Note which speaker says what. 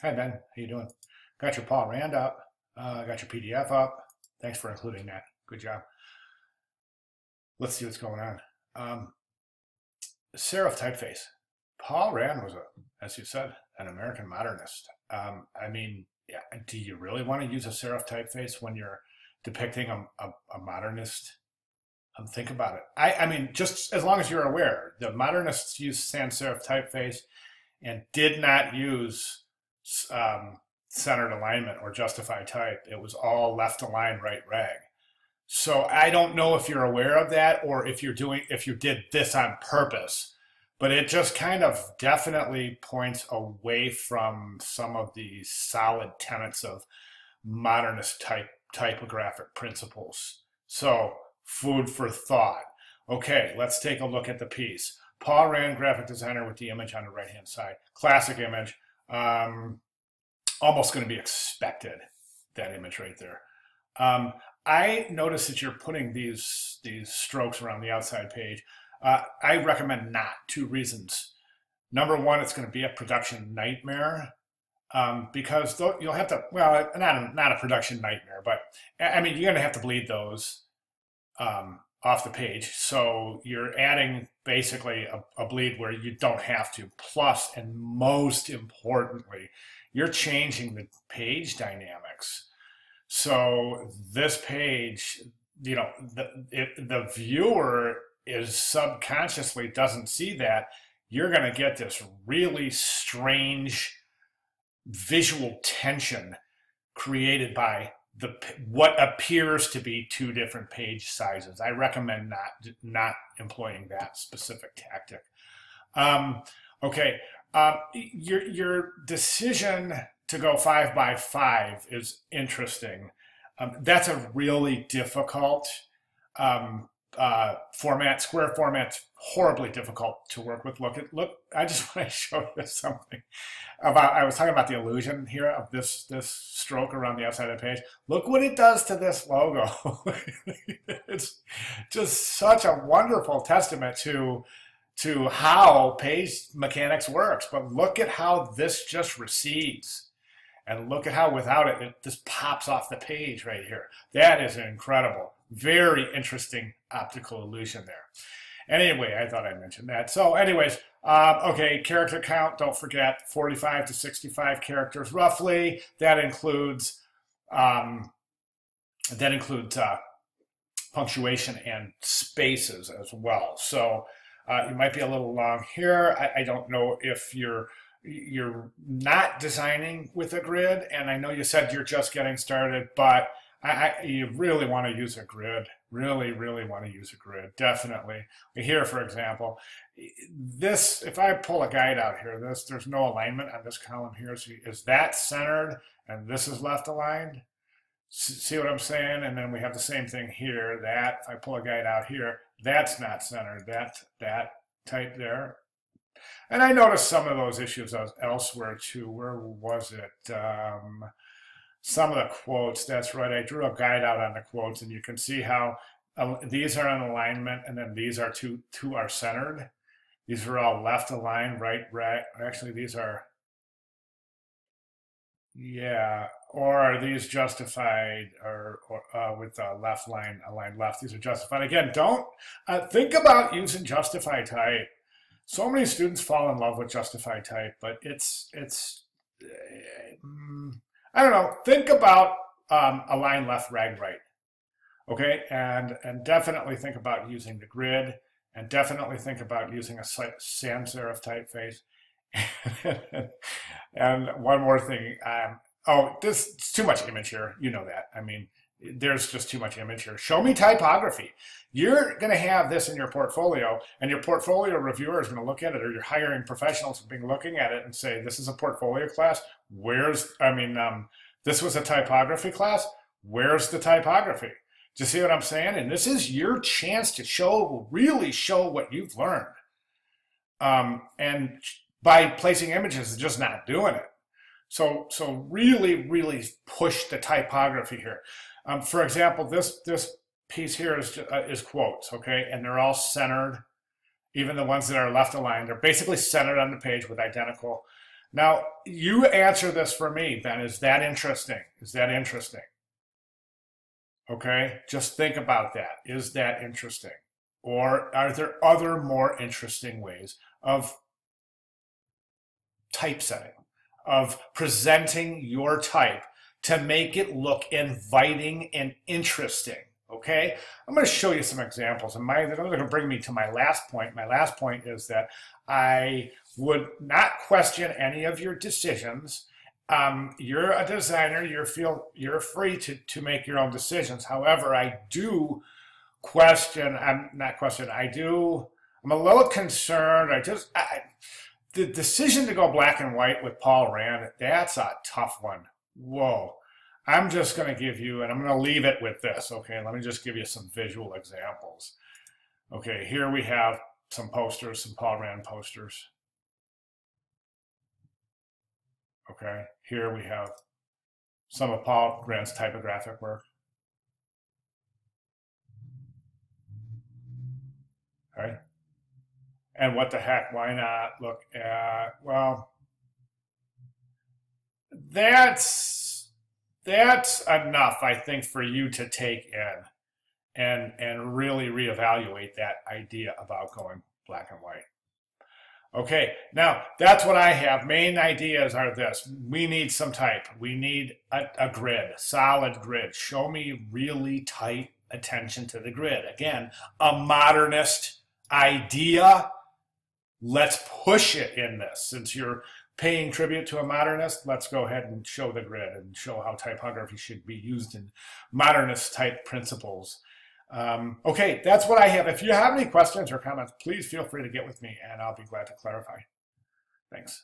Speaker 1: Hi, Ben. How you doing? Got your Paul Rand up. Got your PDF up. Thanks for including that. Good job. Let's see what's going on. Serif typeface. Paul Rand was, as you said, an American modernist. I mean, yeah, do you really want to use a serif typeface when you're depicting a modernist? Think about it. I mean, just as long as you're aware, the modernists used sans serif typeface and did not use centered alignment or justify type. It was all left align, right rag. So I don't know if you're aware of that or if you did this on purpose, but it just kind of definitely points away from some of the solid tenets of modernist typographic principles. So food for thought. Okay, let's take a look at the piece. Paul Rand, graphic designer, with the image on the right-hand side. Classic image. Almost going to be expected, that image right there. I notice that you're putting these strokes around the outside page. I recommend not. Two reasons. Number one, it's going to be a production nightmare because you'll have to, well, not a production nightmare, but I mean, you're going to have to bleed those off the page. So you're adding basically a bleed where you don't have to. Plus, and most importantly, you're changing the page dynamics. So this page, you know, the viewer is subconsciously doesn't see that. You're going to get this really strange visual tension created by what appears to be two different page sizes. I recommend not employing that specific tactic. Okay, your decision to go 5 by 5 is interesting. That's a really difficult format. Square format's horribly difficult to work with. Look. I just want to show you something about. I was talking about the illusion here of this stroke around the outside of the page. Look what it does to this logo. It's just such a wonderful testament to how page mechanics works. But look at how this just recedes. And look at how without it, it just pops off the page right here. That is incredible. Very interesting optical illusion there. Anyway, I thought I'd mention that. So anyways, okay, character count, don't forget, 45 to 65 characters roughly. That includes punctuation and spaces as well. So you might be a little long here. I don't know if you're not designing with a grid, and I know you said you're just getting started, but you really want to use a grid. Really want to use a grid, definitely. Here, for example, this, if I pull a guide out here, there's no alignment on this column here. So is that centered and this is left aligned? See what I'm saying? And then we have the same thing here. That, if I pull a guide out here, that's not centered. That type there. And I noticed some of those issues elsewhere too. Where was it? Some of the quotes, that's right. I drew a guide out on the quotes, and you can see how these are in alignment, and then these are two are centered. These are all left aligned, right. Actually, these are, yeah. Or are these justified, or with the left line aligned left? These are justified. Again, don't think about using justify type. So many students fall in love with justify type, but it's I don't know. Think about align left, rag right. Okay, and definitely think about using the grid, and definitely think about using a sans serif typeface. And one more thing. Oh, it's too much image here. You know that. I mean, there's just too much image here. Show me typography. You're going to have this in your portfolio, and your portfolio reviewer is going to look at it, or you're hiring professionals who've been looking at it and say, this is a portfolio class. This was a typography class. Where's the typography? Do you see what I'm saying? And this is your chance to really show what you've learned. And by placing images, it's just not doing it. So really push the typography here. For example, this piece here is quotes, okay? And they're all centered. Even the ones that are left aligned, they're basically centered on the page with identical Now, you answer this for me, Ben. Is that interesting? Is that interesting? Okay, just think about that. Is that interesting? Or are there other more interesting ways of typesetting, of presenting your type to make it look inviting and interesting? Okay, I'm going to show you some examples, and they're going to bring me to my last point. My last point is that I would not question any of your decisions. You're a designer. You're free to make your own decisions. However, I do question. I'm not question. I'm a little concerned. The decision to go black and white with Paul Rand. That's a tough one. Whoa. I'm just going to give you, and I'm going to leave it with this, okay? Let me just give you some visual examples. Okay, here we have some posters, some Paul Rand posters. Okay, here we have some of Paul Rand's typographic work. Okay, and what the heck, why not look at, well, that's enough, I think, for you to take in and really reevaluate that idea about going black and white. Okay, now that's what I have. Main ideas are this. We need some type. We need a grid, solid grid. Show me really tight attention to the grid. Again, a modernist idea. Let's push it in this. Since you're paying tribute to a modernist, let's go ahead and show the grid and show how typography should be used in modernist type principles. Okay, that's what I have. If you have any questions or comments, please feel free to get with me and I'll be glad to clarify. Thanks.